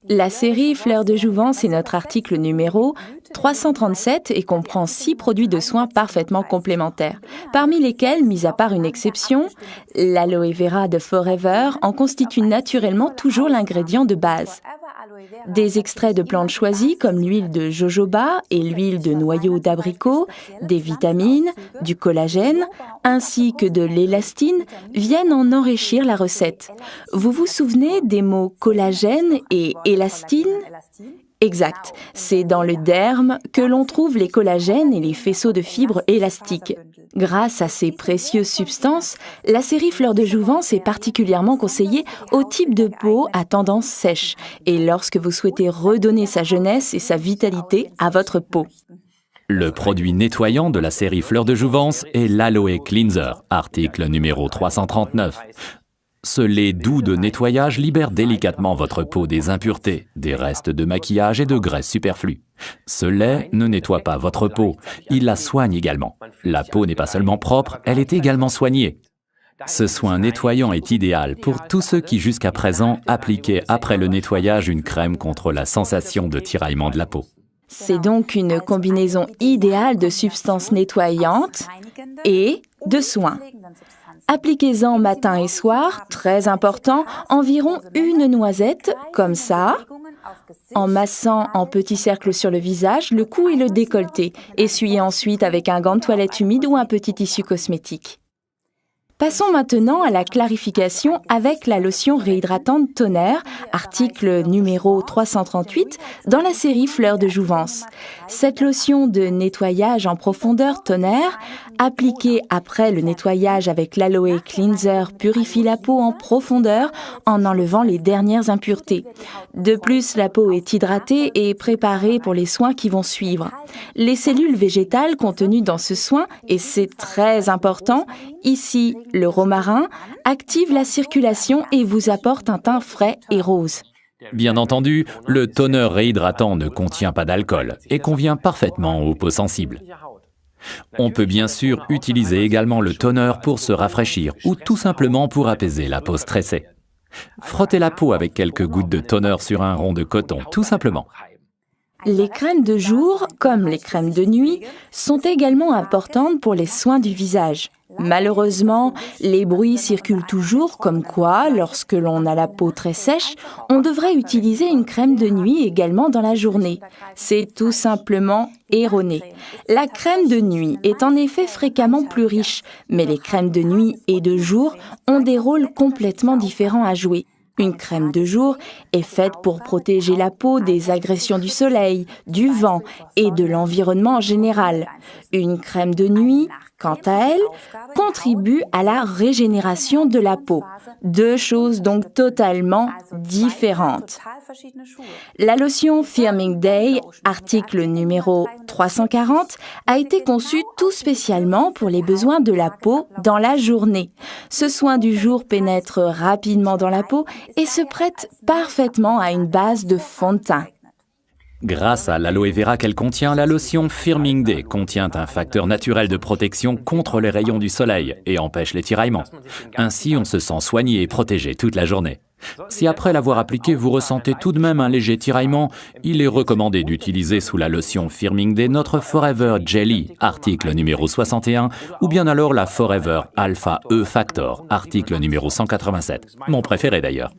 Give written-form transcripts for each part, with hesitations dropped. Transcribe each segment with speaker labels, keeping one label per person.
Speaker 1: La série Fleurs de Jouvence est notre article numéro 337 et comprend 6 produits de soins parfaitement complémentaires, parmi lesquels, mis à part une exception, l'aloe vera de Forever en constitue naturellement toujours l'ingrédient de base. Des extraits de plantes choisies comme l'huile de jojoba et l'huile de noyau d'abricot, des vitamines, du collagène, ainsi que de l'élastine viennent en enrichir la recette. Vous vous souvenez des mots collagène et élastine ? Exact, c'est dans le derme que l'on trouve les collagènes et les faisceaux de fibres élastiques. Grâce à ces précieuses substances, la série Fleurs de Jouvence est particulièrement conseillée au type de peau à tendance sèche et lorsque vous souhaitez redonner sa jeunesse et sa vitalité à votre peau.
Speaker 2: Le produit nettoyant de la série Fleurs de Jouvence est l'Aloe Cleanser, article numéro 339. Ce lait doux de nettoyage libère délicatement votre peau des impuretés, des restes de maquillage et de graisse superflue. Ce lait ne nettoie pas votre peau, il la soigne également. La peau n'est pas seulement propre, elle est également soignée. Ce soin nettoyant est idéal pour tous ceux qui jusqu'à présent appliquaient après le nettoyage une crème contre la sensation de tiraillement de la peau.
Speaker 1: C'est donc une combinaison idéale de substances nettoyantes et de soins. Appliquez-en matin et soir, très important, environ une noisette, comme ça, en massant en petits cercles sur le visage, le cou et le décolleté. Essuyez ensuite avec un gant de toilette humide ou un petit tissu cosmétique. Passons maintenant à la clarification avec la lotion réhydratante Tonnerre, article numéro 338, dans la série Fleurs de Jouvence. Cette lotion de nettoyage en profondeur Tonnerre, appliquée après le nettoyage avec l'Aloe Cleanser, purifie la peau en profondeur en enlevant les dernières impuretés. De plus, la peau est hydratée et préparée pour les soins qui vont suivre. Les cellules végétales contenues dans ce soin, et c'est très important, ici le romarin, active la circulation et vous apporte un teint frais et rose.
Speaker 2: Bien entendu, le toner réhydratant ne contient pas d'alcool et convient parfaitement aux peaux sensibles. On peut bien sûr utiliser également le toner pour se rafraîchir ou tout simplement pour apaiser la peau stressée. Frottez la peau avec quelques gouttes de toner sur un rond de coton, tout simplement.
Speaker 1: Les crèmes de jour, comme les crèmes de nuit, sont également importantes pour les soins du visage. Malheureusement, les bruits circulent toujours comme quoi, lorsque l'on a la peau très sèche, on devrait utiliser une crème de nuit également dans la journée. C'est tout simplement erroné. La crème de nuit est en effet fréquemment plus riche, mais les crèmes de nuit et de jour ont des rôles complètement différents à jouer. Une crème de jour est faite pour protéger la peau des agressions du soleil, du vent et de l'environnement en général. Une crème de nuit, quant à elle, contribue à la régénération de la peau. Deux choses donc totalement différentes. La lotion Firming Day, article numéro 340, a été conçue tout spécialement pour les besoins de la peau dans la journée. Ce soin du jour pénètre rapidement dans la peau et se prête parfaitement à une base de fond de teint.
Speaker 2: Grâce à l'aloe vera qu'elle contient, la lotion Firming Day contient un facteur naturel de protection contre les rayons du soleil et empêche les tiraillements. Ainsi, on se sent soigné et protégé toute la journée. Si après l'avoir appliqué, vous ressentez tout de même un léger tiraillement, il est recommandé d'utiliser sous la lotion Firming Day notre Forever Jelly, article numéro 61, ou bien alors la Forever Alpha E Factor, article numéro 187, mon préféré d'ailleurs.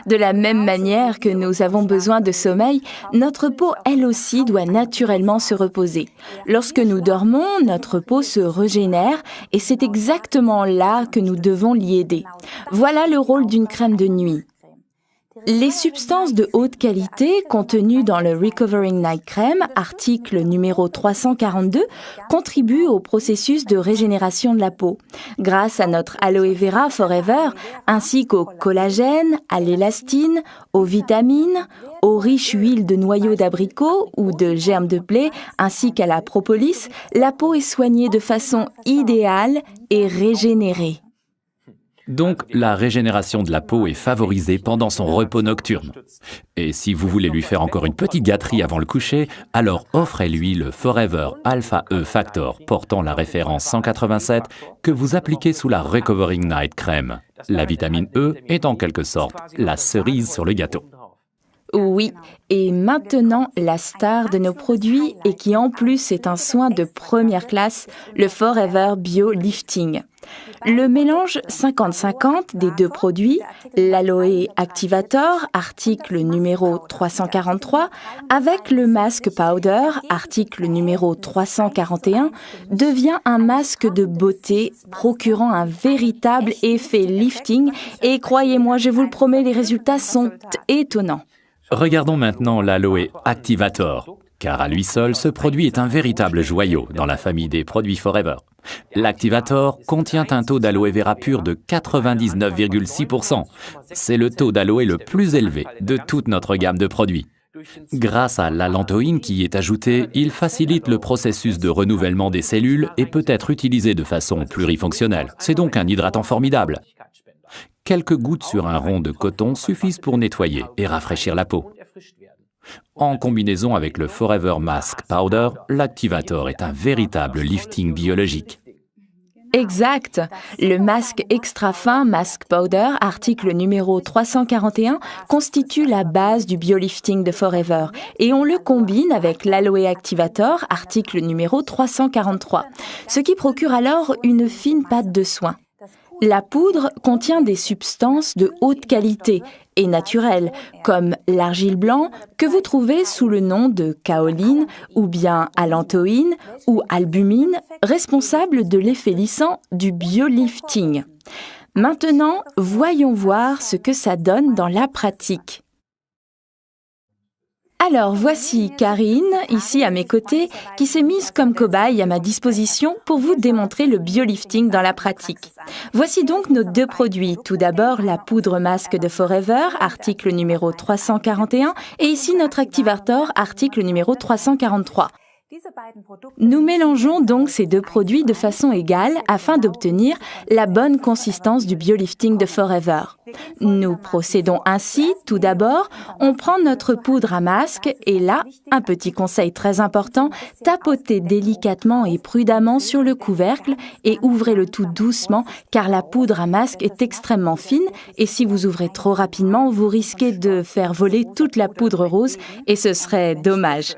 Speaker 1: De la même manière que nous avons besoin de sommeil, notre peau, elle aussi, doit naturellement se reposer. Lorsque nous dormons, notre peau se régénère et c'est exactement là que nous devons l'y aider. Voilà le rôle d'une crème de nuit. Les substances de haute qualité contenues dans le Recovering Night Cream, article numéro 342, contribuent au processus de régénération de la peau. Grâce à notre Aloe Vera Forever, ainsi qu'au collagène, à l'élastine, aux vitamines, aux riches huiles de noyau d'abricot ou de germe de blé, ainsi qu'à la propolis, la peau est soignée de façon idéale et régénérée.
Speaker 2: Donc, la régénération de la peau est favorisée pendant son repos nocturne. Et si vous voulez lui faire encore une petite gâterie avant le coucher, alors offrez-lui le Forever Alpha E Factor portant la référence 187 que vous appliquez sous la Recovering Night Cream. La vitamine E est en quelque sorte la cerise sur le gâteau.
Speaker 1: Oui, et maintenant, la star de nos produits et qui en plus est un soin de première classe, le Forever Bio Lifting. Le mélange 50-50 des deux produits, l'Aloe Activator, article numéro 343, avec le Mask Powder, article numéro 341, devient un masque de beauté procurant un véritable effet lifting et croyez-moi, je vous le promets, les résultats sont étonnants.
Speaker 2: Regardons maintenant l'Aloe Activator, car à lui seul, ce produit est un véritable joyau dans la famille des produits Forever. L'Activator contient un taux d'aloe vera pur de 99,6%. C'est le taux d'aloe le plus élevé de toute notre gamme de produits. Grâce à l'allantoïne qui y est ajoutée, il facilite le processus de renouvellement des cellules et peut être utilisé de façon plurifonctionnelle. C'est donc un hydratant formidable. Quelques gouttes sur un rond de coton suffisent pour nettoyer et rafraîchir la peau. En combinaison avec le Forever Mask Powder, l'Activator est un véritable lifting biologique.
Speaker 1: Exact. Le masque extra fin Mask Powder, article numéro 341, constitue la base du biolifting de Forever et on le combine avec l'Aloe Activator, article numéro 343, ce qui procure alors une fine pâte de soin. La poudre contient des substances de haute qualité et naturelles, comme l'argile blanc que vous trouvez sous le nom de kaoline ou bien allantoïne ou albumine, responsable de l'effet lissant du biolifting. Maintenant, voyons voir ce que ça donne dans la pratique. Alors, voici Karine, ici à mes côtés, qui s'est mise comme cobaye à ma disposition pour vous démontrer le biolifting dans la pratique. Voici donc nos deux produits. Tout d'abord, la poudre masque de Forever, article numéro 341, et ici notre Activator, article numéro 343. Nous mélangeons donc ces deux produits de façon égale afin d'obtenir la bonne consistance du biolifting de Forever. Nous procédons ainsi, tout d'abord, on prend notre poudre à masque et là, un petit conseil très important, tapotez délicatement et prudemment sur le couvercle et ouvrez le tout doucement car la poudre à masque est extrêmement fine et si vous ouvrez trop rapidement, vous risquez de faire voler toute la poudre rose et ce serait dommage.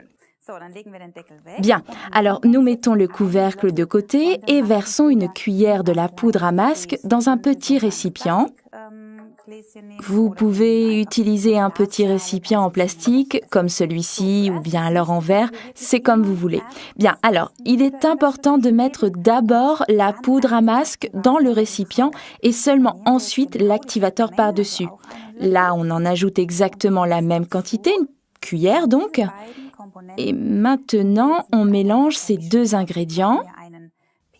Speaker 1: Bien, alors nous mettons le couvercle de côté et versons une cuillère de la poudre à masque dans un petit récipient. Vous pouvez utiliser un petit récipient en plastique comme celui-ci ou bien alors en verre, c'est comme vous voulez. Bien, alors, il est important de mettre d'abord la poudre à masque dans le récipient et seulement ensuite l'activateur par-dessus. Là, on en ajoute exactement la même quantité, une cuillère donc. Et maintenant, on mélange ces deux ingrédients.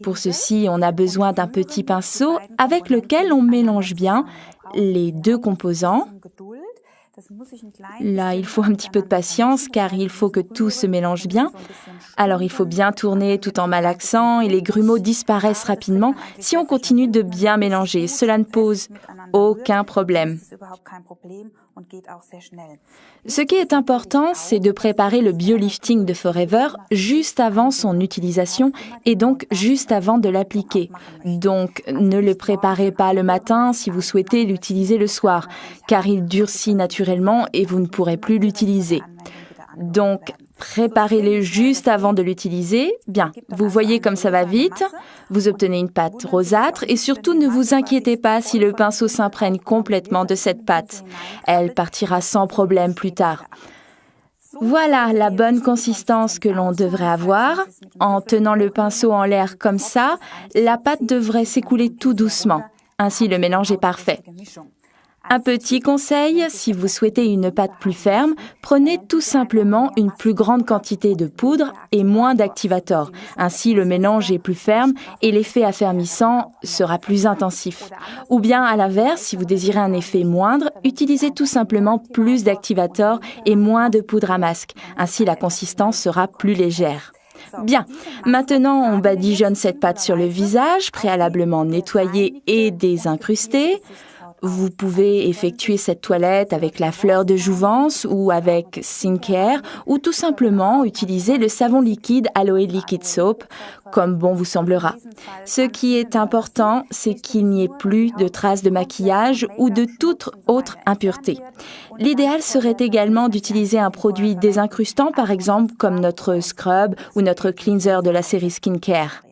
Speaker 1: Pour ceci, on a besoin d'un petit pinceau avec lequel on mélange bien les deux composants. Là, il faut un petit peu de patience car il faut que tout se mélange bien. Alors, il faut bien tourner tout en malaxant et les grumeaux disparaissent rapidement si on continue de bien mélanger. Cela ne pose aucun problème. Ce qui est important, c'est de préparer le biolifting de Forever juste avant son utilisation et donc juste avant de l'appliquer. Donc, ne le préparez pas le matin si vous souhaitez l'utiliser le soir, car il durcit naturellement et vous ne pourrez plus l'utiliser. Donc, préparez-le juste avant de l'utiliser. Bien, vous voyez comme ça va vite. Vous obtenez une pâte rosâtre et surtout ne vous inquiétez pas si le pinceau s'imprègne complètement de cette pâte. Elle partira sans problème plus tard. Voilà la bonne consistance que l'on devrait avoir. En tenant le pinceau en l'air comme ça, la pâte devrait s'écouler tout doucement. Ainsi, le mélange est parfait. Un petit conseil, si vous souhaitez une pâte plus ferme, prenez tout simplement une plus grande quantité de poudre et moins d'activator. Ainsi, le mélange est plus ferme et l'effet affermissant sera plus intensif. Ou bien, à l'inverse, si vous désirez un effet moindre, utilisez tout simplement plus d'activator et moins de poudre à masque. Ainsi, la consistance sera plus légère. Bien, maintenant on badigeonne cette pâte sur le visage, préalablement nettoyé et désincrusté. Vous pouvez effectuer cette toilette avec la fleur de jouvence ou avec Skincare ou tout simplement utiliser le savon liquide Aloe Liquid Soap comme bon vous semblera. Ce qui est important, c'est qu'il n'y ait plus de traces de maquillage ou de toute autre impureté. L'idéal serait également d'utiliser un produit désincrustant, par exemple comme notre scrub ou notre cleanser de la série Skincare.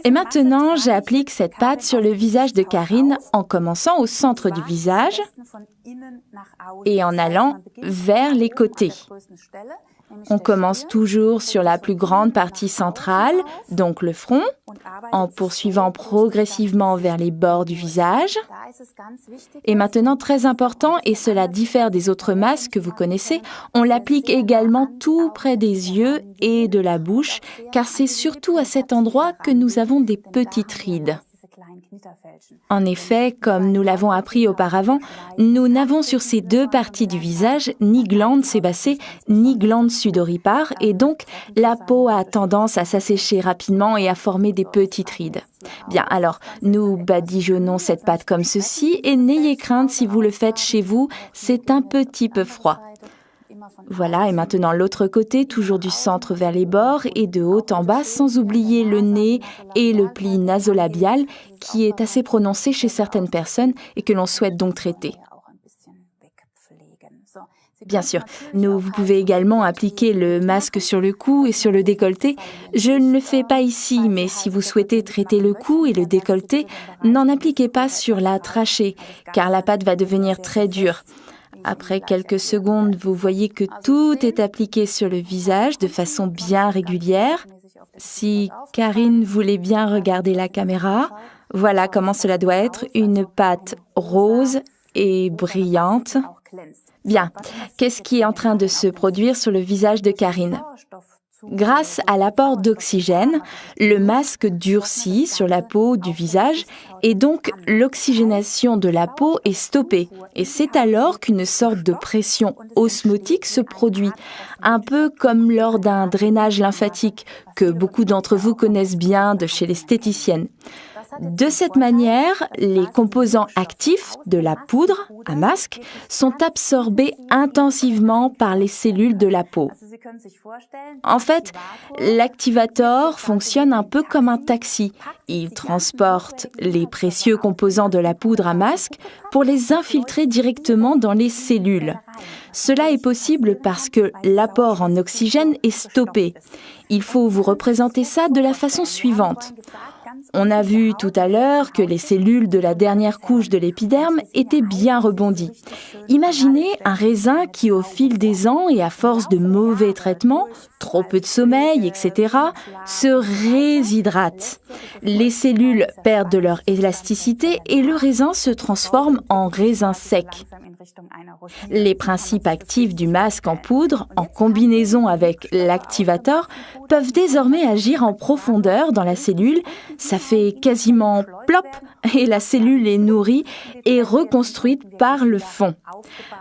Speaker 1: Et maintenant, j'applique cette pâte sur le visage de Karine en commençant au centre du visage et en allant vers les côtés. On commence toujours sur la plus grande partie centrale, donc le front, en poursuivant progressivement vers les bords du visage. Et maintenant, très important, et cela diffère des autres masques que vous connaissez, on l'applique également tout près des yeux et de la bouche, car c'est surtout à cet endroit que nous avons des petites rides. En effet, comme nous l'avons appris auparavant, nous n'avons sur ces deux parties du visage ni glande sébacée ni glande sudoripare et donc la peau a tendance à s'assécher rapidement et à former des petites rides. Bien, alors nous badigeonnons cette pâte comme ceci et n'ayez crainte si vous le faites chez vous, c'est un petit peu froid. Voilà, et maintenant l'autre côté, toujours du centre vers les bords et de haut en bas, sans oublier le nez et le pli nasolabial qui est assez prononcé chez certaines personnes et que l'on souhaite donc traiter. Bien sûr, vous pouvez également appliquer le masque sur le cou et sur le décolleté. Je ne le fais pas ici, mais si vous souhaitez traiter le cou et le décolleté, n'en appliquez pas sur la trachée, car la pâte va devenir très dure. Après quelques secondes, vous voyez que tout est appliqué sur le visage de façon bien régulière. Si Karine voulait bien regarder la caméra, voilà comment cela doit être, une pâte rose et brillante. Bien, qu'est-ce qui est en train de se produire sur le visage de Karine ? Grâce à l'apport d'oxygène, le masque durcit sur la peau du visage et donc l'oxygénation de la peau est stoppée. Et c'est alors qu'une sorte de pression osmotique se produit, un peu comme lors d'un drainage lymphatique que beaucoup d'entre vous connaissent bien de chez l'esthéticienne. De cette manière, les composants actifs de la poudre à masque sont absorbés intensivement par les cellules de la peau. En fait, l'activator fonctionne un peu comme un taxi. Il transporte les précieux composants de la poudre à masque pour les infiltrer directement dans les cellules. Cela est possible parce que l'apport en oxygène est stoppé. Il faut vous représenter ça de la façon suivante. On a vu tout à l'heure que les cellules de la dernière couche de l'épiderme étaient bien rebondies. Imaginez un raisin qui, au fil des ans et à force de mauvais traitements, trop peu de sommeil, etc., se réshydrate. Les cellules perdent de leur élasticité et le raisin se transforme en raisin sec. Les principes actifs du masque en poudre, en combinaison avec l'activator, peuvent désormais agir en profondeur dans la cellule. Ça fait quasiment plop et la cellule est nourrie et reconstruite par le fond.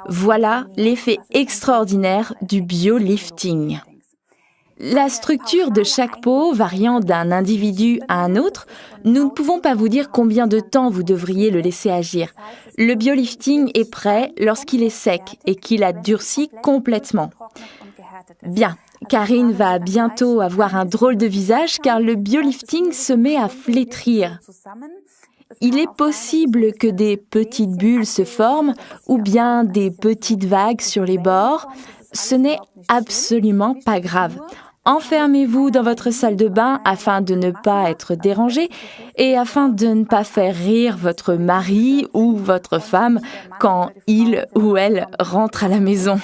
Speaker 1: Voilà l'effet extraordinaire du biolifting. La structure de chaque peau variant d'un individu à un autre, nous ne pouvons pas vous dire combien de temps vous devriez le laisser agir. Le biolifting est prêt lorsqu'il est sec et qu'il a durci complètement. Bien, Karine va bientôt avoir un drôle de visage car le biolifting se met à flétrir. Il est possible que des petites bulles se forment ou bien des petites vagues sur les bords. Ce n'est absolument pas grave. Enfermez-vous dans votre salle de bain afin de ne pas être dérangé et afin de ne pas faire rire votre mari ou votre femme quand il ou elle rentre à la maison.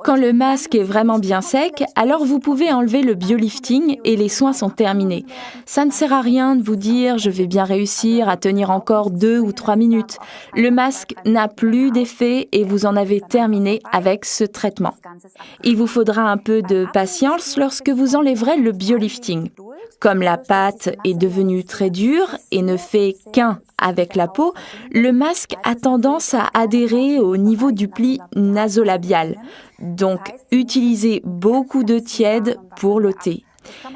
Speaker 1: Quand le masque est vraiment bien sec, alors vous pouvez enlever le biolifting et les soins sont terminés. Ça ne sert à rien de vous dire « je vais bien réussir à tenir encore 2 ou 3 minutes ». Le masque n'a plus d'effet et vous en avez terminé avec ce traitement. Il vous faudra un peu de patience lorsque vous enlèverez le biolifting. Comme la pâte est devenue très dure et ne fait qu'un avec la peau, le masque a tendance à adhérer au niveau du pli nasolabial. Donc, utilisez beaucoup d'eau tiède pour l'ôter.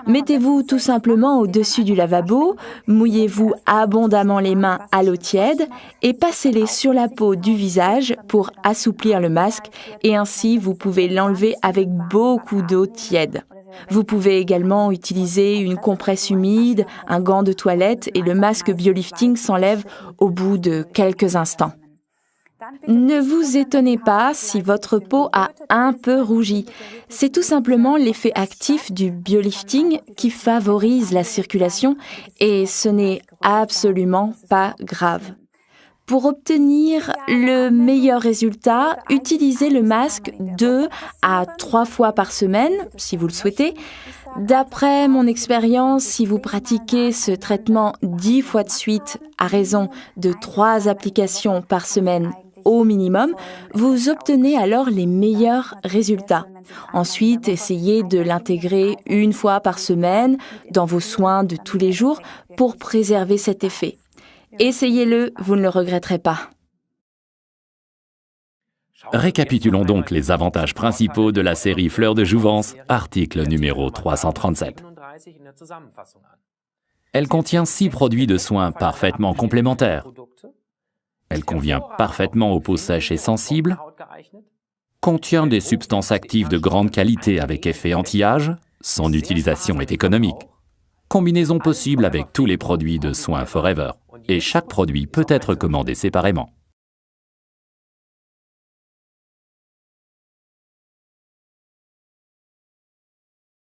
Speaker 1: Mettez-vous tout simplement au-dessus du lavabo, mouillez-vous abondamment les mains à l'eau tiède et passez-les sur la peau du visage pour assouplir le masque et ainsi vous pouvez l'enlever avec beaucoup d'eau tiède. Vous pouvez également utiliser une compresse humide, un gant de toilette et le masque biolifting s'enlève au bout de quelques instants. Ne vous étonnez pas si votre peau a un peu rougi. C'est tout simplement l'effet actif du biolifting qui favorise la circulation et ce n'est absolument pas grave. Pour obtenir le meilleur résultat, utilisez le masque 2 à 3 fois par semaine, si vous le souhaitez. D'après mon expérience, si vous pratiquez ce traitement 10 fois de suite à raison de 3 applications par semaine au minimum, vous obtenez alors les meilleurs résultats. Ensuite, essayez de l'intégrer 1 fois par semaine dans vos soins de tous les jours pour préserver cet effet. Essayez-le, vous ne le regretterez pas.
Speaker 2: Récapitulons donc les avantages principaux de la série Fleurs de Jouvence, article numéro 337. Elle contient 6 produits de soins parfaitement complémentaires. Elle convient parfaitement aux peaux sèches et sensibles, contient des substances actives de grande qualité avec effet anti-âge, son utilisation est économique. Combinaison possible avec tous les produits de soins Forever, et chaque produit peut être commandé séparément.